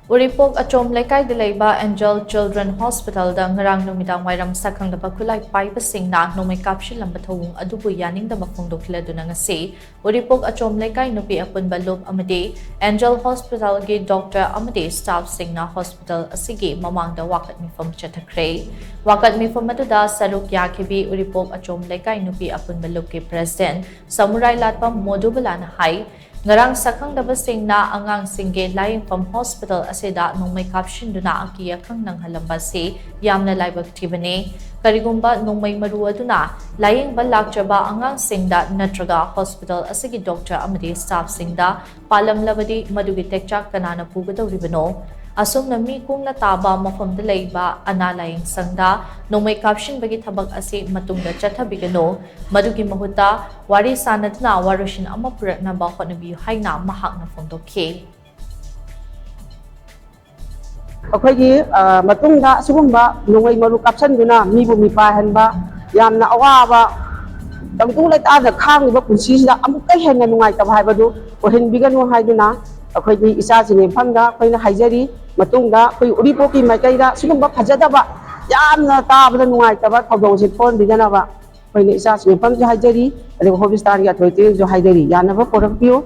URIPOK ACHOM LEIKAI LEIBA Angel Children Hospital da NGARANG NUMIDANGWAIRAM SHAKHANGDABA KHUTLAI Shingna NONGMEI KAPSILLAMBA THOUWONG ADUBU YANINGDABA PHONGDOKLADUNA NGASI URIPOK ACHOM LEIKAI NUPI APUNBA Amadi Angel Hospital gi Dr. Amadi Staff Shingna Hospital Asigi Mamangda Wakat Meepham Chathakhre Wakat Meepham aduda saruk yakhibi URIPOK ACHOM LEIKAI NUPI APUNBA ki President Samurai Latpa Modubalana Hai Ngarang Shakhangdaba Shingna angang singge Laifam Hospital aseda NONGMEI kapshinduna akiya khangnang halamba se yamna laibak tibane karigumba NONGMEI maru aduna laying balakjaba angang singda natraga hospital asigi Dr. Amadi Staff Singda palam labadi madugi tekchak kanana pugadawribano asum na mi kung nataba mafamda LEIBA analaying sangda NONGMEI kapshinbagi thabak ase matungda chathabigano madugi mahuta wari sanadna warushin ama puraknaba hotnabiyu haina mahakna phongdokhe अखोगी मतुंगा सुगुंबा नोंगै मरु कापसनदुना मीबु मिपा हनबा यामना अवाबा तंगतुं लेता खांगिबा पुंसीसिदा अमुक्का हेन्ना नुंगाइतबा हाइबदु ओहेनबिगनु हाइदुना अखोगी इसासिने फंदा अखोइना हाइजरी मतुंगा अखोइ उरिपोकी माइकैदा सुगुंबा फजदबा यामना ताबदा नुंगाइतबा थौदोंसे phone बिदनाबा अखोइना इसासिने फंदा हाइजरी अदुगा होबिस्तानगी authority जो हाइजरी यानबा पोरकपियो